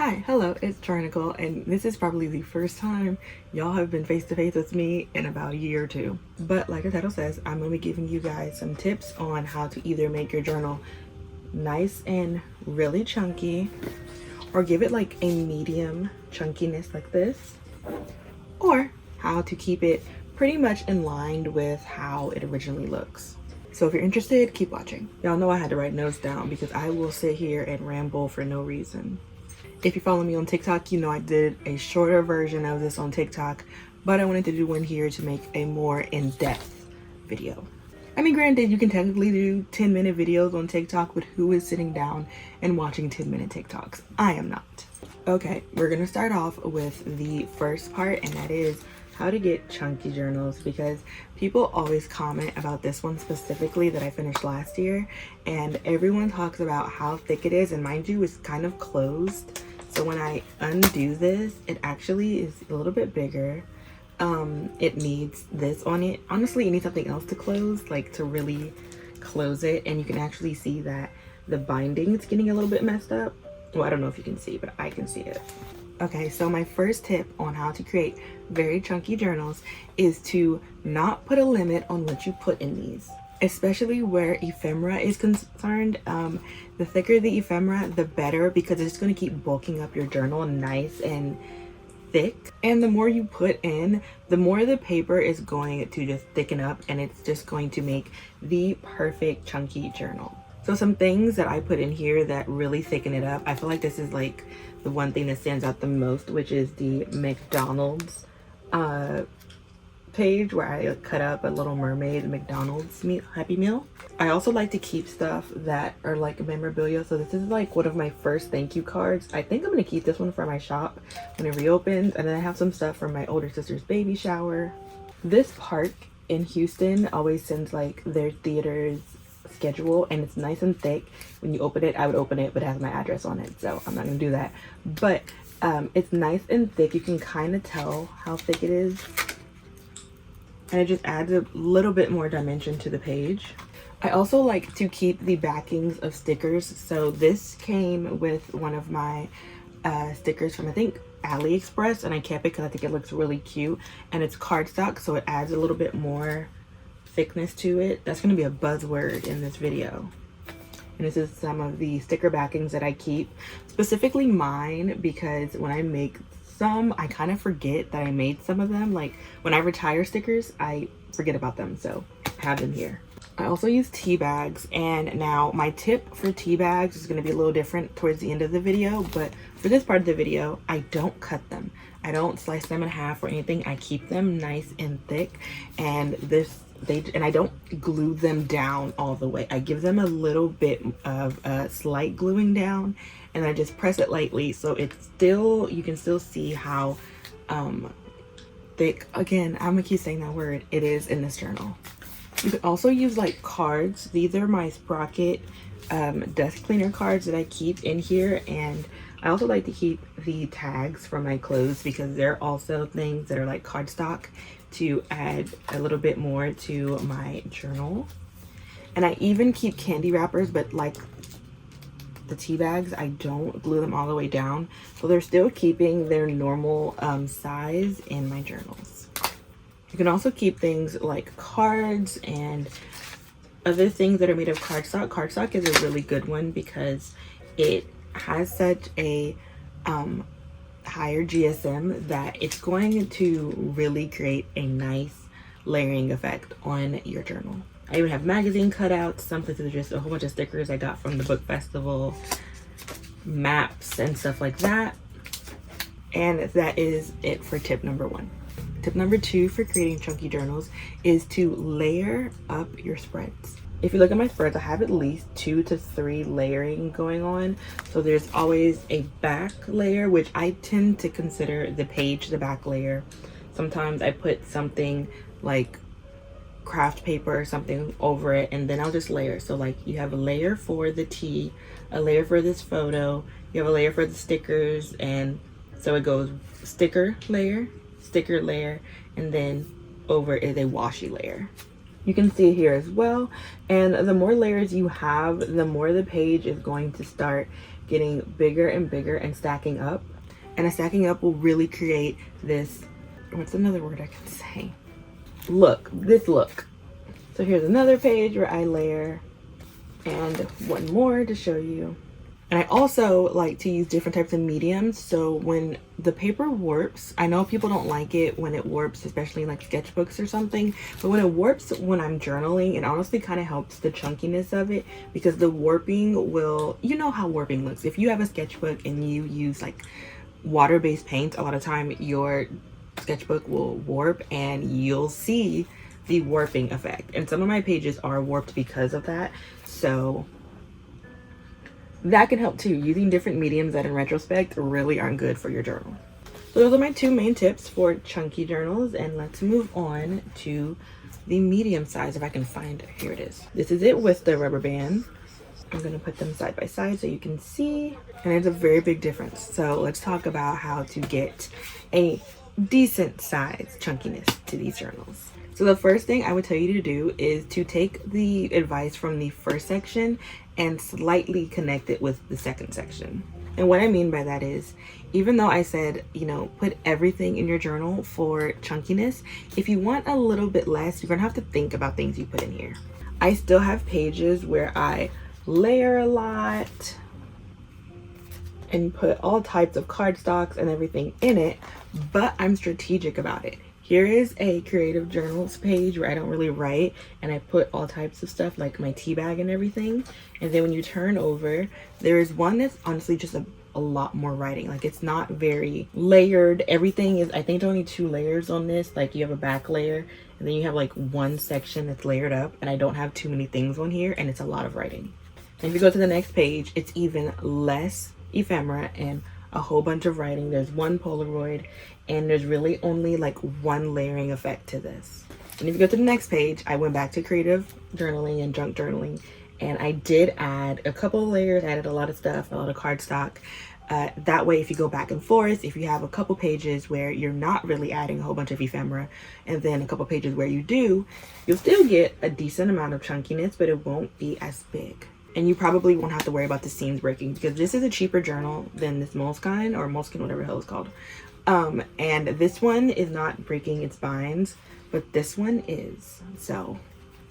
Hi, hello, it's 𝚗𝚐𝚎, and this is probably the first time y'all have been face to face with me in about a year or two. But like the title says, I'm going to be giving you guys some tips on how to either make your journal nice and really chunky, or give it like a medium chunkiness like this, or how to keep it pretty much in line with how it originally looks. So if you're interested, keep watching. Y'all know I had to write notes down because I will sit here and ramble for no reason. If you follow me on TikTok, you know I did a shorter version of this on TikTok, but I wanted to do one here to make a more in-depth video. I mean, granted, you can technically do 10-minute videos on TikTok, but who is sitting down and watching 10-minute TikToks? I am not. Okay, we're gonna start off with the first part, and that is how to get chunky journals, because people always comment about this one specifically that I finished last year, and everyone talks about how thick it is, and mind you, it's kind of closed. So when I undo this, it actually is a little bit bigger. It needs this on it. Honestly, it needs something else to close, like to really close it, and you can actually see that the binding is getting a little bit messed up. Well, I don't know if you can see, but I can see it. Okay, so my first tip on how to create very chunky journals is to not put a limit on what you put in these, especially where ephemera is concerned. The thicker the ephemera, the better, because it's going to keep bulking up your journal nice and thick. And the more you put in, the more the paper is going to just thicken up, and it's just going to make the perfect chunky journal. So some things that I put in here that really thicken it up, I feel like this is like the one thing that stands out the most, which is the McDonald's page where I cut up a Little Mermaid McDonald's Happy Meal. I also like to keep stuff that are like memorabilia. So this is like one of my first thank you cards. I think I'm going to keep this one for my shop when it reopens. And then I have some stuff from my older sister's baby shower. This park in Houston always sends like their theater's schedule, and it's nice and thick. When you open it, I would open it, but it has my address on it, so I'm not gonna do that. But it's nice and thick. You can kind of tell how thick it is, and it just adds a little bit more dimension to the page. I also like to keep the backings of stickers. So this came with one of my stickers from, I think, AliExpress, and I kept it because I think it looks really cute, and it's cardstock, so it adds a little bit more thickness to it. That's going to be a buzzword in this video. And this is some of the sticker backings that I keep, specifically mine, because when I make some, I kind of forget that I made some of them. Like when I retire stickers, I forget about them, so I have them here. I also use tea bags, and now my tip for tea bags is going to be a little different towards the end of the video, but for this part of the video, I don't cut them. I don't slice them in half or anything. I keep them nice and thick, and I don't glue them down all the way. I give them a little bit of a slight gluing down, and I just press it lightly, so it's still, you can still see how thick, again, I'm gonna keep saying that word, it is in this journal. You can also use like cards. These are my Sprocket desk cleaner cards that I keep in here, and I also like to keep the tags for my clothes because they're also things that are like cardstock to add a little bit more to my journal. And I even keep candy wrappers, but like the tea bags, I don't glue them all the way down, so they're still keeping their normal size in my journals. You can also keep things like cards and other things that are made of cardstock. Cardstock is a really good one because it has such a higher GSM that it's going to really create a nice layering effect on your journal. I even have magazine cutouts. Some places are just a whole bunch of stickers I got from the book festival, maps and stuff like that. And that is it for tip number 1. Tip number 2 for creating chunky journals is to layer up your spreads. If you look at my spreads, I have at least 2 to 3 layering going on. So there's always a back layer, which I tend to consider the page the back layer. Sometimes I put something like craft paper or something over it, and then I'll just layer. So like you have a layer for the tea, a layer for this photo, you have a layer for the stickers, and so it goes sticker layer, and then over is a washi layer. You can see it here as well. And the more layers you have, the more the page is going to start getting bigger and bigger and stacking up. And a stacking up will really create this, what's another word I can say? Look, this look. So here's another page where I layer, and one more to show you. And I also like to use different types of mediums. So when the paper warps, I know people don't like it when it warps, especially in like sketchbooks or something, but when it warps when I'm journaling, it honestly kind of helps the chunkiness of it, because the warping will, you know how warping looks. If you have a sketchbook and you use like water-based paint, a lot of time your sketchbook will warp and you'll see the warping effect. And some of my pages are warped because of that. So that can help too, using different mediums that in retrospect really aren't good for your journal. So those are my two main tips for chunky journals, and let's move on to the medium size if I can find it. Here it is. This is it with the rubber band. I'm gonna put them side by side so you can see, and there's a very big difference. So let's talk about how to get a decent size chunkiness to these journals. So the first thing I would tell you to do is to take the advice from the first section and slightly connect it with the second section. And what I mean by that is, even though I said, you know, put everything in your journal for chunkiness, if you want a little bit less, you're gonna have to think about things you put in here. I still have pages where I layer a lot and put all types of cardstocks and everything in it, but I'm strategic about it. Here is a creative journals page where I don't really write, and I put all types of stuff like my tea bag and everything. And then when you turn over, there is one that's honestly just a lot more writing. Like, it's not very layered. Everything is, I think there's only 2 layers on this. Like, you have a back layer and then you have like one section that's layered up, and I don't have too many things on here, and it's a lot of writing. And if you go to the next page, it's even less ephemera and a whole bunch of writing. There's one Polaroid, and there's really only like one layering effect to this. And if you go to the next page, I went back to creative journaling and junk journaling, and I did add a couple of layers, added a lot of stuff, a lot of cardstock. That way, if you go back and forth, if you have a couple pages where you're not really adding a whole bunch of ephemera, and then a couple pages where you do, you'll still get a decent amount of chunkiness, but it won't be as big. And you probably won't have to worry about the seams breaking, because this is a cheaper journal than this Moleskine, or Moleskine, whatever the hell it's called. And this one is not breaking its binds, but this one is. So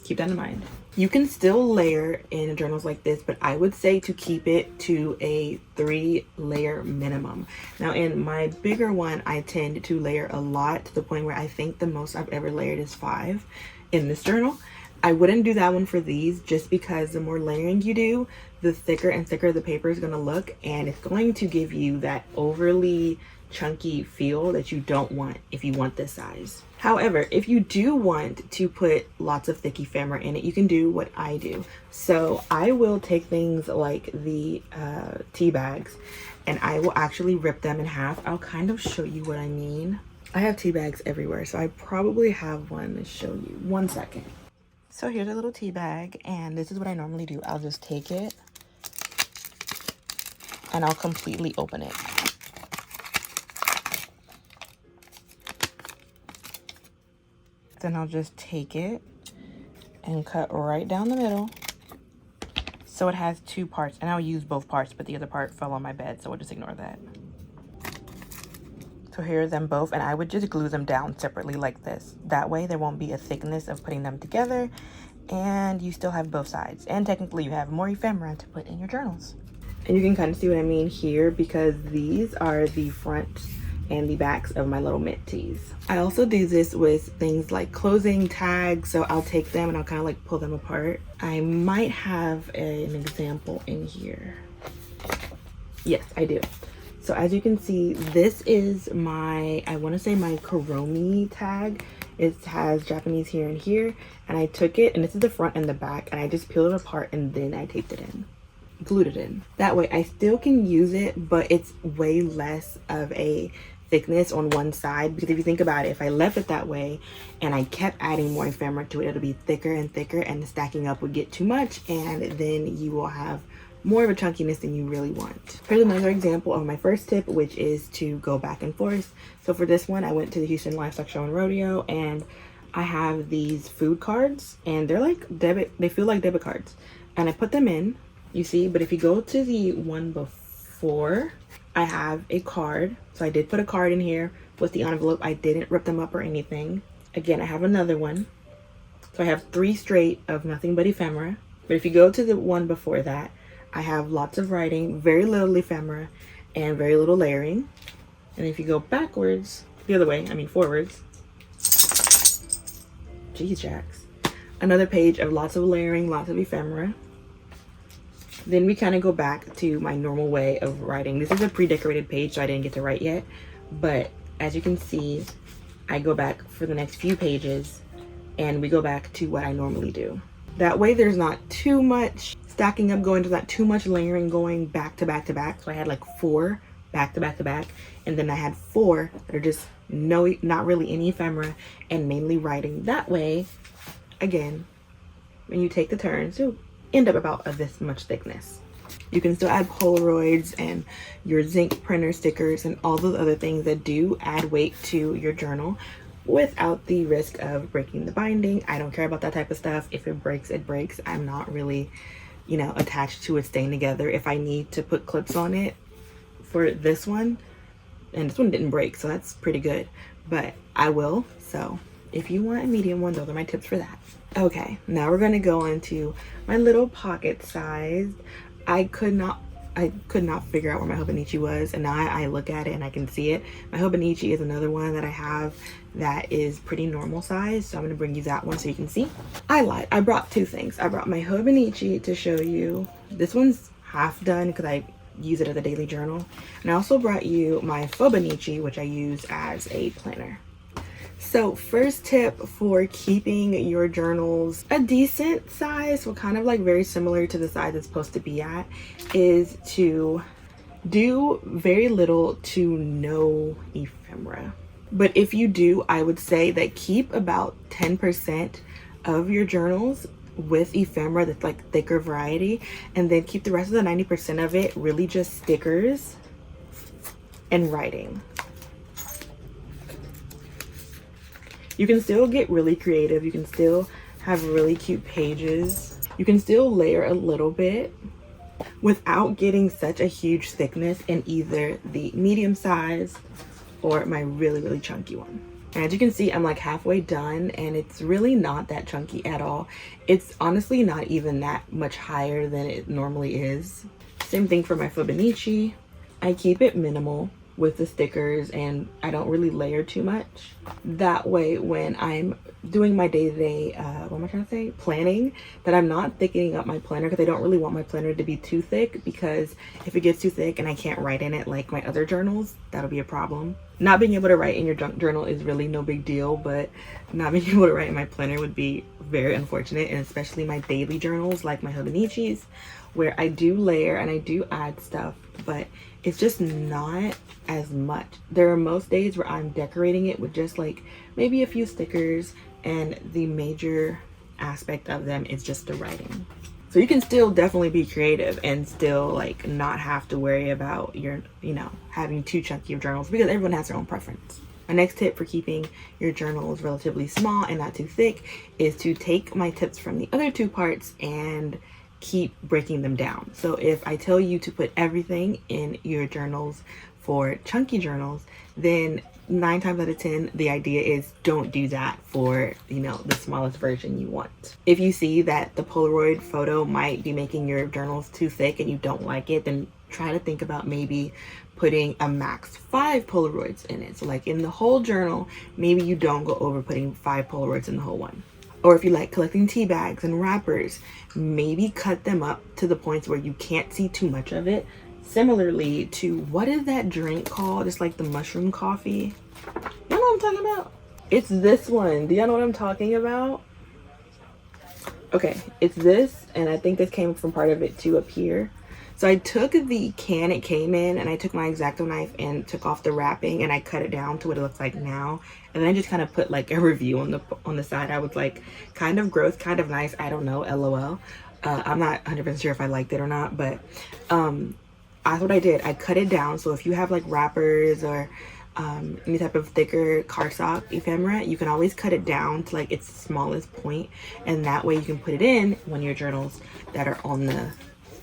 keep that in mind. You can still layer in journals like this, but I would say to keep it to a 3-layer minimum. Now in my bigger one, I tend to layer a lot, to the point where I think the most I've ever layered is 5 in this journal. I wouldn't do that one for these, just because the more layering you do, the thicker and thicker the paper is going to look, and it's going to give you that overly chunky feel that you don't want if you want this size. However, if you do want to put lots of thick ephemera in it, you can do what I do. So I will take things like the tea bags, and I will actually rip them in half. I'll kind of show you what I mean. I have tea bags everywhere, so I probably have one to show you. One second. So here's a little tea bag, and this is what I normally do. I'll just take it and I'll completely open it. Then I'll just take it and cut right down the middle. So it has 2 parts, and I'll use both parts, but the other part fell on my bed, so we'll just ignore that. So here are them both, and I would just glue them down separately like this. That way there won't be a thickness of putting them together, and you still have both sides. And technically you have more ephemera to put in your journals. And you can kind of see what I mean here, because these are the fronts and the backs of my little mint teas. I also do this with things like closing tags, so I'll take them and I'll kind of like pull them apart. I might have an example in here. Yes, I do. So as you can see, this is my, I want to say my Kuromi tag. It has Japanese here and here, and I took it, and this is the front and the back, and I just peeled it apart and then I taped it in, glued it in. That way I still can use it, but it's way less of a thickness on one side, because if you think about it, if I left it that way and I kept adding more ephemera to it, it'll be thicker and thicker, and the stacking up would get too much, and then you will have more of a chunkiness than you really want. Here's another example of my first tip, which is to go back and forth. So for this one, I went to the Houston Livestock Show and Rodeo, and I have these food cards, and they're like they feel like debit cards. And I put them in, you see, but if you go to the one before, I have a card. So I did put a card in here with the envelope. I didn't rip them up or anything. Again, I have another one. So I have 3 straight of nothing but ephemera. But if you go to the one before that, I have lots of writing, very little ephemera, and very little layering. And if you go backwards, the other way, I mean forwards, geez jacks, another page of lots of layering, lots of ephemera. Then we kind of go back to my normal way of writing. This is a pre-decorated page, so I didn't get to write yet. But as you can see, I go back for the next few pages and we go back to what I normally do. That way there's not too much stacking up going, there's not too much layering going back to back to back. So I had like 4 back to back to back, and then I had 4 that are just not really any ephemera and mainly writing. That way, again, when you take the turns, you'll end up about this much thickness. You can still add Polaroids and your zinc printer stickers and all those other things that do add weight to your journal without the risk of breaking the binding. I don't care about that type of stuff. If it breaks, it breaks. I'm not really, you know, attached to it staying together. If I need to put clips on it for this one, and this one didn't break, so that's pretty good, but I will. So if you want a medium one, those are my tips for that. Okay, now we're gonna go into my little pocket size. I could not figure out where my 𝚗𝚘𝚘𝚎 was, and now I look at it and I can see it. My 𝚗𝚘𝚘𝚎 is another one that I have that is pretty normal size, so I'm gonna bring you that one so you can see. I lied, I brought 2 things. I brought my 𝚗𝚘𝚘𝚎 to show you. This one's half done because I use it as a daily journal. And I also brought you my 𝚗𝚘𝚘𝚎, which I use as a planner. So first tip for keeping your journals a decent size, so kind of like very similar to the size it's supposed to be at, is to do very little to no ephemera. But if you do, I would say that keep about 10% of your journals with ephemera, that's like thicker variety, and then keep the rest of the 90% of it really just stickers and writing. You can still get really creative. You can still have really cute pages. You can still layer a little bit without getting such a huge thickness in either the medium size or my really, really chunky one. And as you can see, I'm like halfway done, and it's really not that chunky at all. It's honestly not even that much higher than it normally is. Same thing for my 𝚗𝚘𝚎𝚎. I keep it minimal with the stickers, and I don't really layer too much. That way when I'm doing my day-to-day what am I trying to say, planning, that I'm not thickening up my planner, because I don't really want my planner to be too thick, because if it gets too thick and I can't write in it like my other journals, that'll be a problem. Not being able to write in your junk journal is really no big deal, but not being able to write in my planner would be very unfortunate, and especially my daily journals like my 𝚗𝚘𝚎𝚎s, where I do layer and I do add stuff, but it's just not as much. There are most days where I'm decorating it with just like maybe a few stickers, and the major aspect of them is just the writing. So you can still definitely be creative and still like not have to worry about your, you know, having too chunky of journals, because everyone has their own preference. My next tip for keeping your journals relatively small and not too thick is to take my tips from the other 2 parts and keep breaking them down. So if I tell you to put everything in your journals for chunky journals, then 9 times out of 10 the idea is don't do that for, you know, the smallest version you want. If you see that the Polaroid photo might be making your journals too thick and you don't like it, then try to think about maybe putting a max 5 Polaroids in it. So like in the whole journal, maybe you don't go over putting 5 Polaroids in the whole one. Or if you like collecting tea bags and wrappers, maybe cut them up to the points where you can't see too much of it. Similarly to, what is that drink called? It's like the mushroom coffee. You know what I'm talking about? It's this one. Do y'all know what I'm talking about? Okay, it's this, and I think this came from part of it too up here. So I took the can it came in, and I took my X-Acto knife and took off the wrapping, and I cut it down to what it looks like now. And then I just kind of put like a review on the side. I was like, kind of gross, kind of nice, I don't know, LOL. I'm not 100% sure if I liked it or not, but that's what I did. I cut it down. So if you have like wrappers or any type of thicker cardstock ephemera, you can always cut it down to like its smallest point, and that way you can put it in one of your journals that are on the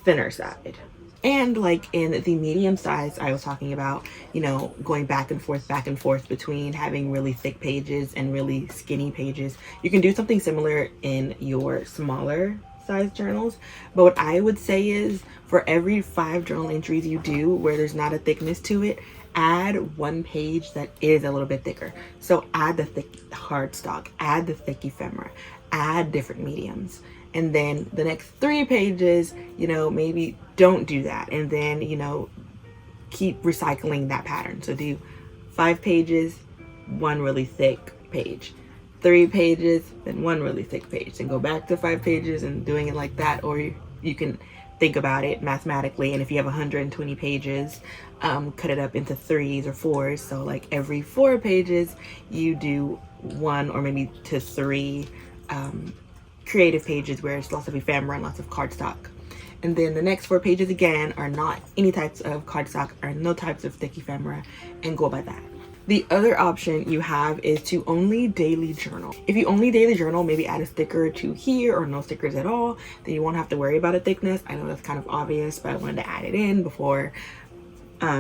thinner side. And like in the medium size I was talking about, you know, going back and forth between having really thick pages and really skinny pages, you can do something similar in your smaller size journals. But what I would say is, for every 5 journal entries you do where there's not a thickness to it, add 1 page that is a little bit thicker. So add the thick cardstock, add the thick ephemera, add different mediums. And then the next 3 pages, you know, maybe don't do that. And then, you know, keep recycling that pattern. So do 5 pages, 1 really thick page, 3 pages, then 1 really thick page, and go back to 5 pages and doing it like that. Or you can think about it mathematically. And if you have 120 pages, cut it up into 3s or 4s. So like every 4 pages, you do 1 or maybe to 3 creative pages where it's lots of ephemera and lots of cardstock. And then the next 4 pages again are not any types of cardstock or no types of thick ephemera, and go by that. The other option you have is to only daily journal. If you only daily journal, maybe add a sticker or 2 here or no stickers at all, then you won't have to worry about a thickness. I know that's kind of obvious, but I wanted to add it in before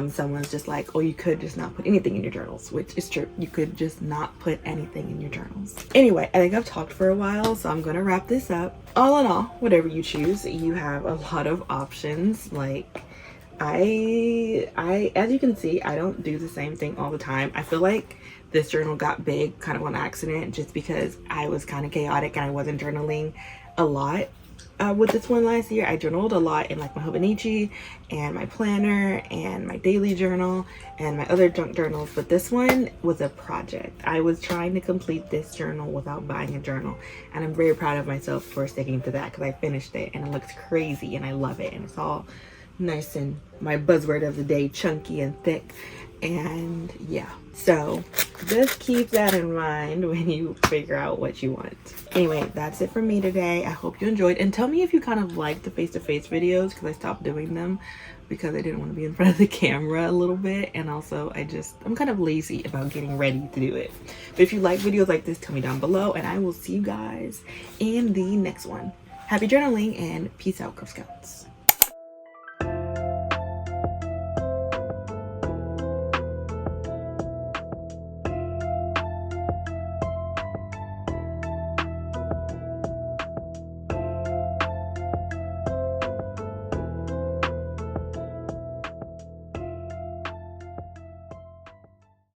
someone's just like, oh, you could just not put anything in your journals, which is true. You could just not put anything in your journals. Anyway, I think I've talked for a while, so I'm gonna wrap this up. All in all, whatever you choose, you have a lot of options. Like I as you can see, I don't do the same thing all the time. I feel like this journal got big kind of on accident, just because I was kind of chaotic and I wasn't journaling a lot. With this one last year, I journaled a lot in like my 𝚗𝚘𝚖𝚎 and my planner and my daily journal and my other junk journals. But this one was a project. I was trying to complete this journal without buying a journal, and I'm very proud of myself for sticking to that, because I finished it and it looks crazy and I love it, and it's all nice and, my buzzword of the day, chunky and thick. And yeah, so just keep that in mind when you figure out what you want. Anyway, that's it for me today. I hope you enjoyed, and tell me if you kind of like the face-to-face videos, because I stopped doing them because I didn't want to be in front of the camera a little bit, and also I'm kind of lazy about getting ready to do it. But if you like videos like this, tell me down below, and I will see you guys in the next one. Happy journaling and peace out, Girl Scouts.